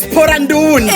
diaspora ndundi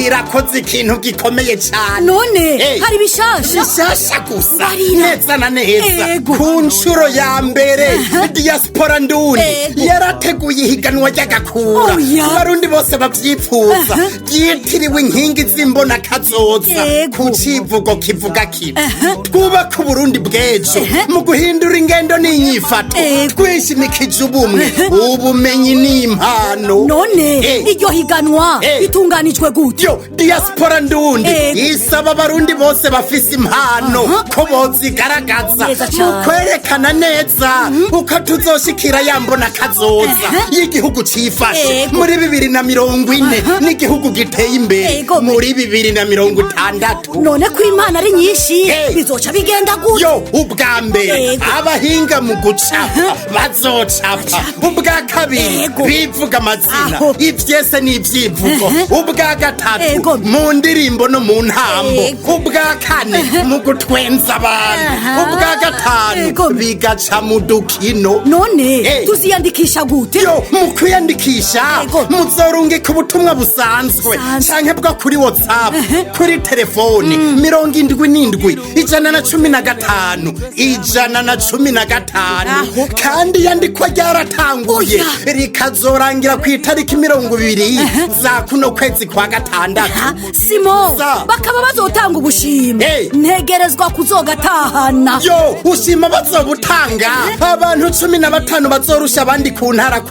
irakoze ikintu gikomeye cyane. None hari bishasha gusa neza na neza ku nshuro ya mbere diaspora ndundi yarateguye ihiganwa ry'agakura abarundi bose bavyipfuza ryitiriwe inkingi z'imbona kazoza ku civugo kivuga kiti twubaka Uburundi bw'ejo mu guhindura ingendo n'inyifato twishimikije ubumwe ubumenyi n'impano. None iryo higanwa itunganijwe gute? Diaspora ndundi isaba abarundi bose bafise impano ko bozigaragaza mu kwerekana neza uko tuzoshikira yambona kazoza y'igihugu cifashe muri 2040 n'igihugu giteye imbere muri 2060. None ko impano ari nyinshi bizoca bigenda gute? Ubwa mbere abahinga mu gucapa bazocapa, ubwa kabiri bivuga amazina ivyese n'ivyivugo, ubwa gatatu mu ndirimbo no mu ntambo, ubwa kane mu gutwenza abantu, ubwa gatanu bigaca mu dukino. None tuziyandikisha gute? Mu kwiyandikisha muzorungika ubutumwa busanzwe canke bwo kuri WhatsApp kuri telefoni 77 kandi yandikwa ryaratanguye rikazorangira ku itariki 20 za kuno kwezi kwa gatandatu. Simo bakaba bazotanga ubushimwe ntegerezwa kuzogatahana. Ushima bazobutanga abantu 15 bazorusha abandi ku ntara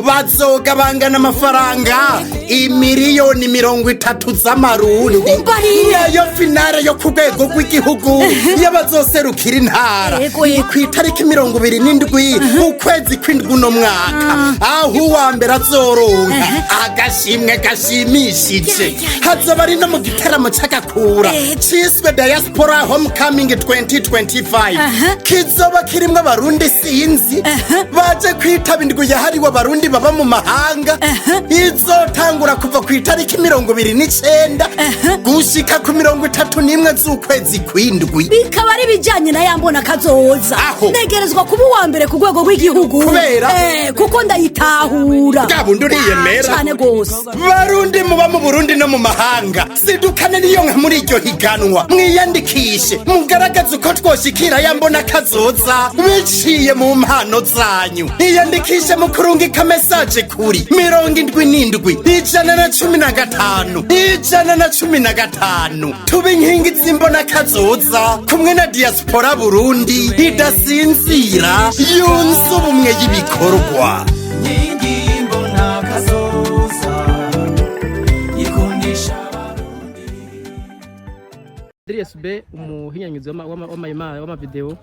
bazogabangana amafaranga imiliyoni 30 z'amarundi. Niyo finale yo ku rwego rw'igihugu y'abazoserukira intara ku itariki 27 ukwezi kw'indwi uno mwaka, aho uwa mbere azoronka agashimwe gashimishije. Hazoba ari no mu giteramo c'agakura ciswe Diaspora Homecoming 2025 kizoba kirimwo abarundi sinzi baje kwitaba indwi yahariwe abarundi baba mu mahanga. Izotangura kuva ku itariki 29 gushika ku 31 z'ukwezi kw'indwi. Bikaba ari bijanye na yambona kazoza negerezwa kuba uwa mbere ku rwego rw'igihugu kuko ndayitahura. Gabundi uriyemera cyane gose. Barundi muba mu Burundi no mu mahanga sidukane niyo nka muri iryo higanwa mwiyandikishe mugaragaze uko twoshikira yambona kazoza biciye mu mpano zanyu. Iyandikishe mu kurungika message kuri 77 tube inkingi z'imbona kazoza kumwe na diaspora Burundi idasinzira yunze ubumwe y'ibikorwa. DSB umuhinyanyuzi w'amavideo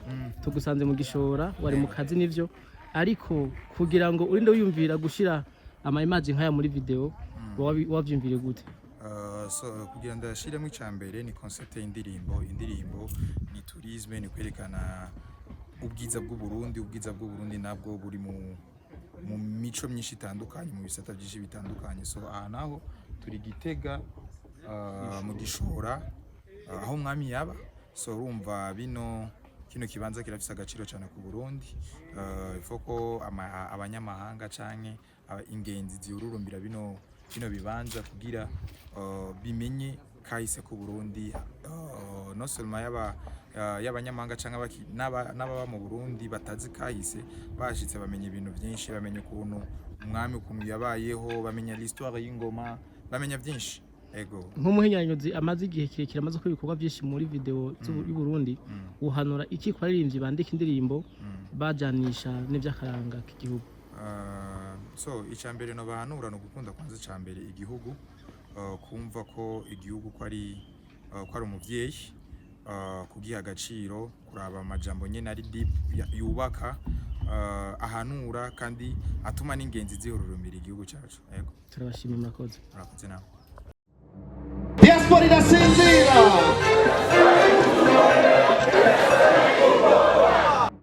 tugusanze mu Gishora wari mu kazi n'ivyo, ariko kugira ngo urinde wiyumvira gushira ama-image nkaya muri video wavyumvire gute? Kugira ndashiremo icambere ni concept y'indirimbo ni tourisme, ni kwerekana ubwiza bw'Uburundi nabwo buri mu mico myinshi itandukanye mu bisata byinshi bitandukanye. So naho turi Gitega mu Gishora aho mwami yaba. So urumva kino kibanza kirafise agaciro cyane ku Burundi. Ifoko abanyamahanga canke ingenzi ziururumbira bino bibanza kugira bimenye kahise ku Burundi, no seulement y'abanyamahanga canke n'ababa mu Burundi batazi kahise bashitse bamenye ibintu byinshi, bamenye ukuntu umwami ukuntu yabayeho, bamenya l'histoire y'ingoma, bamenya byinshi. Nk'umuhinyanyuzi amaze igihe kirekire amaze ko ibikorwa byinshi muri video y'u Burundi, uhanura iki kwa aririmbyi bandika indirimbo bajanisha n'ivy'akaranga k'igihugu? So icambere no bahanura no gukunda kwanza icambere igihugu, kumva ko igihugu ko ari umuvyeyi, kugiha agaciro, kuraba amajambo nyene ari deep yubaka, ahanura kandi atuma n'ingenzi zihororomera igihugu cyacu. Turabashimira murakoze. Murakoze nawe. Diaspora Tumusanze.